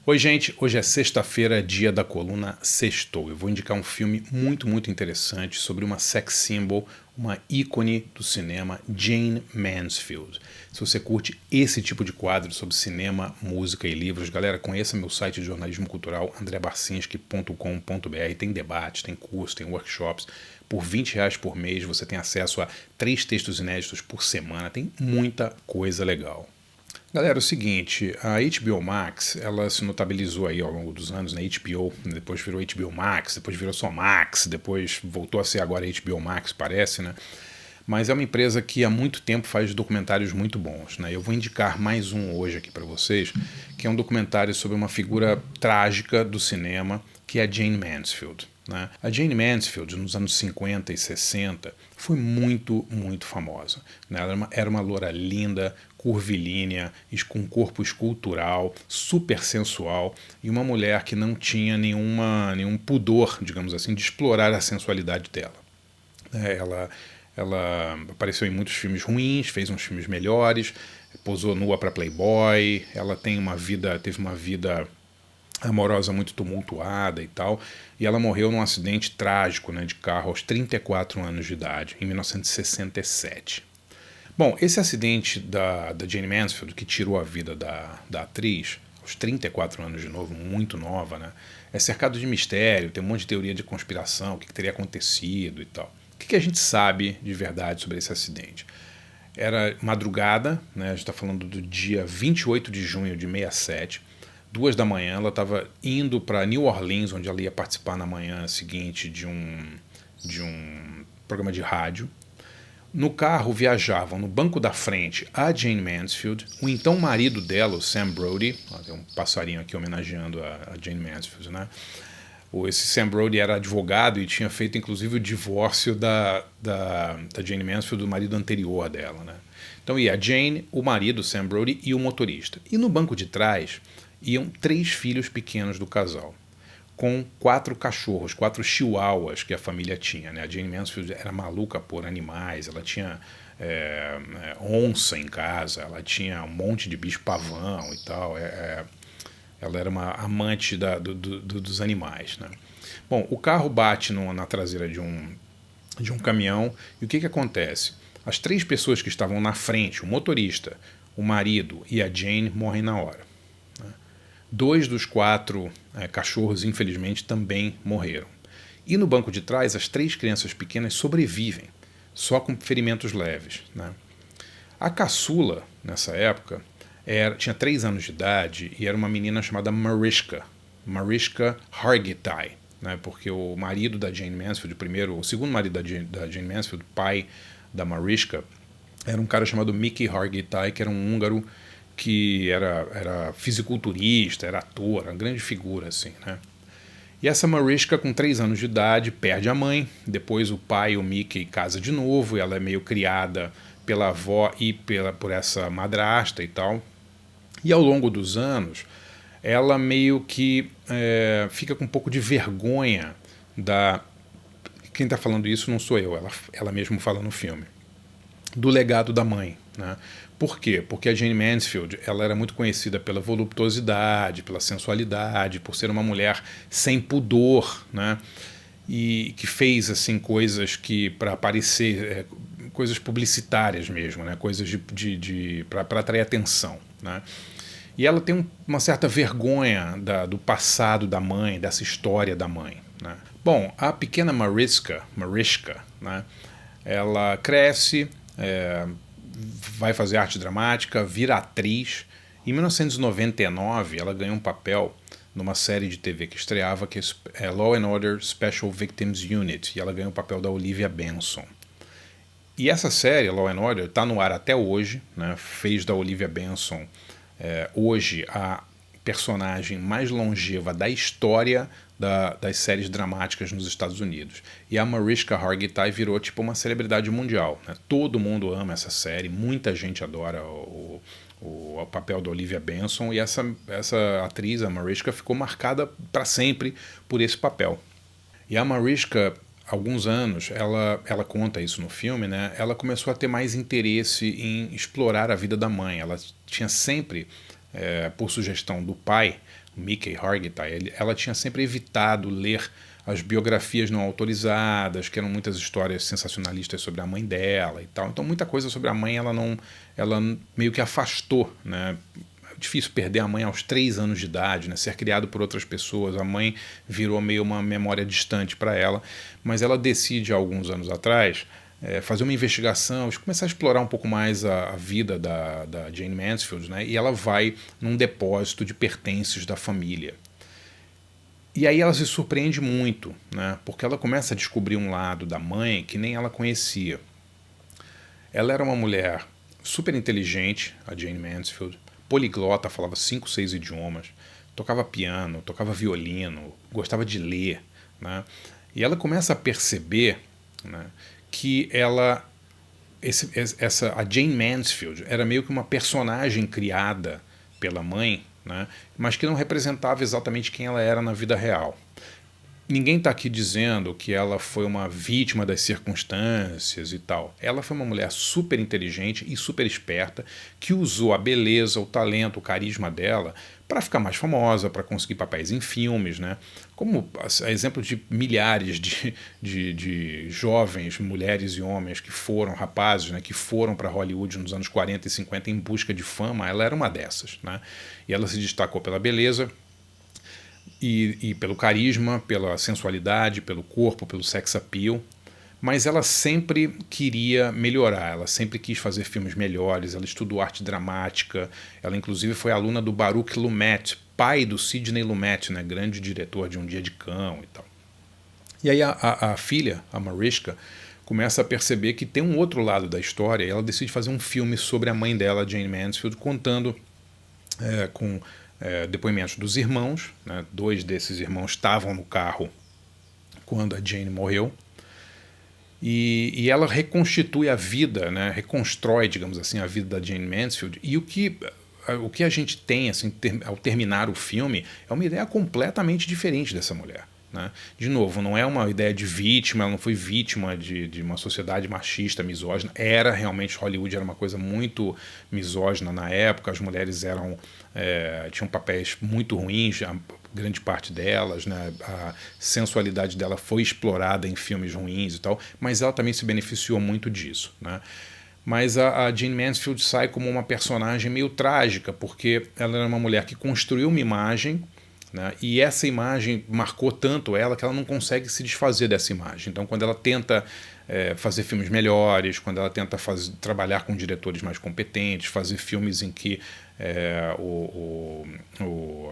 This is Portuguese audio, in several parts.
Oi, gente. Hoje é sexta-feira, dia da coluna Sextou. Eu vou indicar um filme muito interessante sobre uma sex symbol, uma ícone do cinema, Jayne Mansfield. Se você curte esse tipo de quadro sobre cinema, música e livros, galera, conheça meu site de jornalismo cultural, andrebarcinski.com.br. Tem debates, tem cursos, tem workshops. Por R$20 por mês você tem acesso a 3 textos inéditos por semana. Tem muita coisa legal. Galera, é o seguinte, a HBO Max, ela se notabilizou aí ao longo dos anos, né? HBO, depois virou HBO Max, depois virou só Max, depois voltou a ser agora HBO Max, parece, né? Mas é uma empresa que há muito tempo faz documentários muito bons, né? Eu vou indicar mais um hoje aqui para vocês, que é um documentário sobre uma figura trágica do cinema, que é a Jayne Mansfield, né? A Jayne Mansfield, nos anos 50 e 60, foi muito famosa, né? Ela era uma loura linda, curvilínea, com um corpo escultural, super sensual, e uma mulher que não tinha nenhum pudor, digamos assim, de explorar a sensualidade dela. Ela apareceu em muitos filmes ruins, fez uns filmes melhores, posou nua para Playboy, ela teve uma vida amorosa muito tumultuada e tal, e ela morreu num acidente trágico, né, de carro aos 34 anos de idade, em 1967. Bom, esse acidente da Jayne Mansfield, que tirou a vida da atriz, aos 34 anos de novo, muito nova, né, é cercado de mistério, tem um monte de teoria de conspiração, o que teria acontecido e tal. O que a gente sabe de verdade sobre esse acidente? Era madrugada, né, a gente está falando do dia 28 de junho de 67, 2 da manhã, ela estava indo para New Orleans, onde ela ia participar na manhã seguinte de um programa de rádio. No carro viajavam, no banco da frente, a Jayne Mansfield, o então marido dela, o Sam Brody, tem um passarinho aqui homenageando a Jayne Mansfield, né? Esse Sam Brody era advogado e tinha feito inclusive o divórcio da Jayne Mansfield, do marido anterior dela, né? Então ia a Jayne, o marido, Sam Brody, e o motorista. E no banco de trás iam 3 filhos pequenos do casal, com 4 cachorros, 4 chihuahuas que a família tinha, né? A Jayne Mansfield era maluca por animais, ela tinha onça em casa, ela tinha um monte de bicho-pavão e tal, ela era uma amante dos animais, né? Bom, o carro bate na traseira de um caminhão, e o que acontece? As 3 pessoas que estavam na frente, o motorista, o marido e a Jayne, morrem na hora. 2 dos 4 cachorros, infelizmente, também morreram. E no banco de trás, as 3 crianças pequenas sobrevivem, só com ferimentos leves, né? A caçula, nessa época, tinha 3 anos de idade e era uma menina chamada Mariska Hargitay, né? Porque o marido da Jayne Mansfield, o segundo marido da Jayne Mansfield, pai da Mariska, era um cara chamado Mickey Hargitay, que era um húngaro que era fisiculturista, era ator, era uma grande figura, assim, né? E essa Mariska, com 3 anos de idade, perde a mãe, depois o pai, o Mickey, casa de novo, e ela é meio criada pela avó e por essa madrasta e tal. E ao longo dos anos, ela meio que fica com um pouco de vergonha Quem está falando isso não sou eu, ela mesmo fala no filme. Do legado da mãe, né? Por quê? Porque a Jayne Mansfield, ela era muito conhecida pela voluptuosidade, pela sensualidade, por ser uma mulher sem pudor, né? E que fez assim coisas que para aparecer, coisas publicitárias mesmo, né? Coisas para atrair atenção, né? E ela tem uma certa vergonha do passado da mãe, dessa história da mãe, né? Bom, a pequena Mariska, né? Ela cresce, vai fazer arte dramática, vira atriz. Em 1999, ela ganhou um papel numa série de TV que estreava, que é Law and Order Special Victims Unit, e ela ganhou o papel da Olivia Benson. E essa série, Law and Order, está no ar até hoje, né? Fez da Olivia Benson hoje a personagem mais longeva da história das séries dramáticas nos Estados Unidos. E a Mariska Hargitay virou tipo uma celebridade mundial, né? Todo mundo ama essa série, muita gente adora o papel da Olivia Benson, e essa atriz, a Mariska, ficou marcada para sempre por esse papel. E a Mariska, há alguns anos, ela conta isso no filme, né? Ela começou a ter mais interesse em explorar a vida da mãe. Ela tinha sempre, por sugestão do pai, Mickey Hargitay, ela tinha sempre evitado ler as biografias não autorizadas, que eram muitas histórias sensacionalistas sobre a mãe dela e tal. Então muita coisa sobre a mãe ela meio que afastou, né? É difícil perder a mãe aos 3 anos de idade, né? Ser criado por outras pessoas, a mãe virou meio uma memória distante para ela, mas ela decide há alguns anos atrás fazer uma investigação, começar a explorar um pouco mais a vida da Jayne Mansfield, né? E ela vai num depósito de pertences da família. E aí ela se surpreende muito, né? Porque ela começa a descobrir um lado da mãe que nem ela conhecia. Ela era uma mulher super inteligente, a Jayne Mansfield, poliglota, falava 5, 6 idiomas, tocava piano, tocava violino, gostava de ler, né? E ela começa a perceber, né, que a Jayne Mansfield era meio que uma personagem criada pela mãe, né, mas que não representava exatamente quem ela era na vida real. Ninguém está aqui dizendo que ela foi uma vítima das circunstâncias e tal. Ela foi uma mulher super inteligente e super esperta que usou a beleza, o talento, o carisma dela para ficar mais famosa, para conseguir papéis em filmes, né? Como exemplo de milhares de jovens, mulheres e homens que foram, rapazes, né, que foram para Hollywood nos anos 40 e 50 em busca de fama, ela era uma dessas, né? E ela se destacou pela beleza, e pelo carisma, pela sensualidade, pelo corpo, pelo sex appeal, mas ela sempre queria melhorar, ela sempre quis fazer filmes melhores, ela estudou arte dramática, ela inclusive foi aluna do Baruch Lumet, pai do Sidney Lumet, né, grande diretor de Um Dia de Cão e tal. E aí a filha, a Mariska, começa a perceber que tem um outro lado da história e ela decide fazer um filme sobre a mãe dela, Jayne Mansfield, contando com depoimentos dos irmãos, né? 2 desses irmãos estavam no carro quando a Jayne morreu, e ela reconstitui a vida, né? Reconstrói, digamos assim, a vida da Jayne Mansfield, e o que a gente tem assim, ao terminar o filme é uma ideia completamente diferente dessa mulher, né? De novo, não é uma ideia de vítima, ela não foi vítima de uma sociedade machista, misógina. Era realmente, Hollywood era uma coisa muito misógina na época, as mulheres tinham papéis muito ruins, a grande parte delas, né? A sensualidade dela foi explorada em filmes ruins e tal, mas ela também se beneficiou muito disso, né? Mas a Jayne Mansfield sai como uma personagem meio trágica, porque ela era uma mulher que construiu uma imagem, né, e essa imagem marcou tanto ela que ela não consegue se desfazer dessa imagem. Então, quando ela tenta fazer filmes melhores, quando ela tenta trabalhar com diretores mais competentes, fazer filmes em que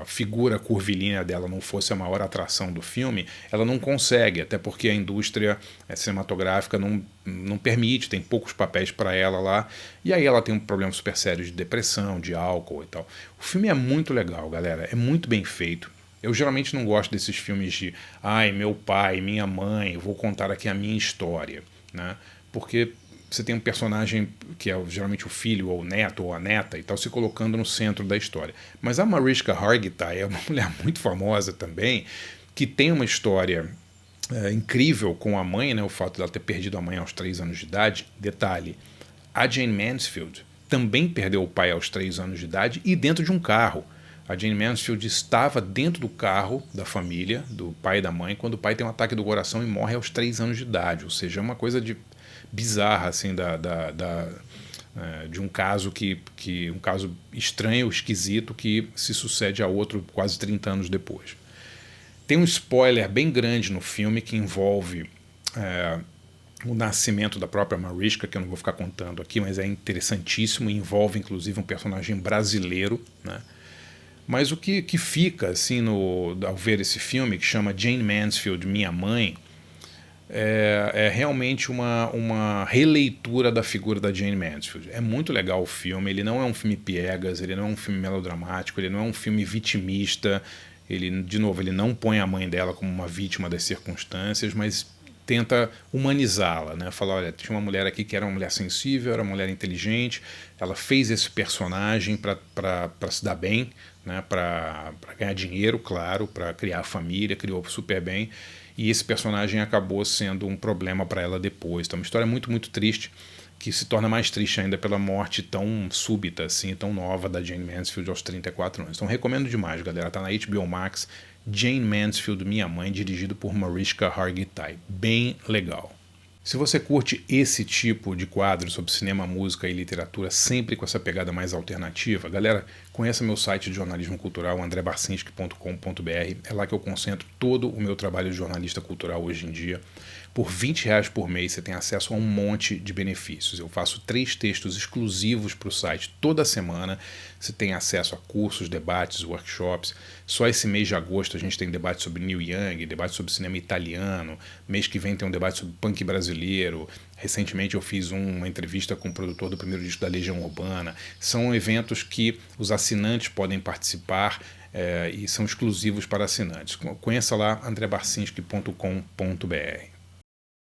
a figura curvilínea dela não fosse a maior atração do filme, ela não consegue, até porque a indústria cinematográfica não permite, tem poucos papéis para ela lá, e aí ela tem um problema super sério de depressão, de álcool e tal. O filme é muito legal, galera, é muito bem feito. Eu geralmente não gosto desses filmes de meu pai, minha mãe, vou contar aqui a minha história, né? Porque você tem um personagem que é geralmente o filho ou o neto ou a neta e tal, se colocando no centro da história. Mas a Mariska Hargitay é uma mulher muito famosa também, que tem uma história incrível com a mãe, né? O fato dela ter perdido a mãe aos 3 anos de idade. Detalhe, a Jayne Mansfield também perdeu o pai aos 3 anos de idade e dentro de um carro. A Jayne Mansfield estava dentro do carro da família, do pai e da mãe, quando o pai tem um ataque do coração e morre aos 3 anos de idade. Ou seja, é uma coisa bizarra assim, de um caso um caso estranho, esquisito, que se sucede a outro quase 30 anos depois. Tem um spoiler bem grande no filme que envolve o nascimento da própria Mariska, que eu não vou ficar contando aqui, mas é interessantíssimo e envolve inclusive um personagem brasileiro, né? Mas o que fica assim ao ver esse filme, que chama Jayne Mansfield, Minha Mãe, é realmente uma releitura da figura da Jayne Mansfield. É muito legal o filme, ele não é um filme piegas, ele não é um filme melodramático, ele não é um filme vitimista, de novo, ele não põe a mãe dela como uma vítima das circunstâncias, mas tenta humanizá-la, né? Fala, olha, tinha uma mulher aqui que era uma mulher sensível, era uma mulher inteligente, ela fez esse personagem para se dar bem, né? Para ganhar dinheiro, claro, para criar família, criou super bem, e esse personagem acabou sendo um problema para ela depois. Então, é uma história muito, muito triste, que se torna mais triste ainda pela morte tão súbita, assim, tão nova da Jayne Mansfield aos 34 anos. Então recomendo demais, galera. Tá na HBO Max, Jayne Mansfield, Minha Mãe, dirigido por Mariska Hargitay. Bem legal. Se você curte esse tipo de quadro sobre cinema, música e literatura, sempre com essa pegada mais alternativa, galera, conheça meu site de jornalismo cultural, andrebarcinski.com.br. É lá que eu concentro todo o meu trabalho de jornalista cultural hoje em dia. Por R$20 por mês você tem acesso a um monte de benefícios. Eu faço 3 textos exclusivos para o site toda semana. Você tem acesso a cursos, debates, workshops. Só esse mês de agosto a gente tem debate sobre Neil Young, debate sobre cinema italiano. Mês que vem tem um debate sobre punk brasileiro. Recentemente eu fiz uma entrevista com o produtor do primeiro disco da Legião Urbana. São eventos que os assinantes podem participar e são exclusivos para assinantes. Conheça lá andrebarcinski.com.br.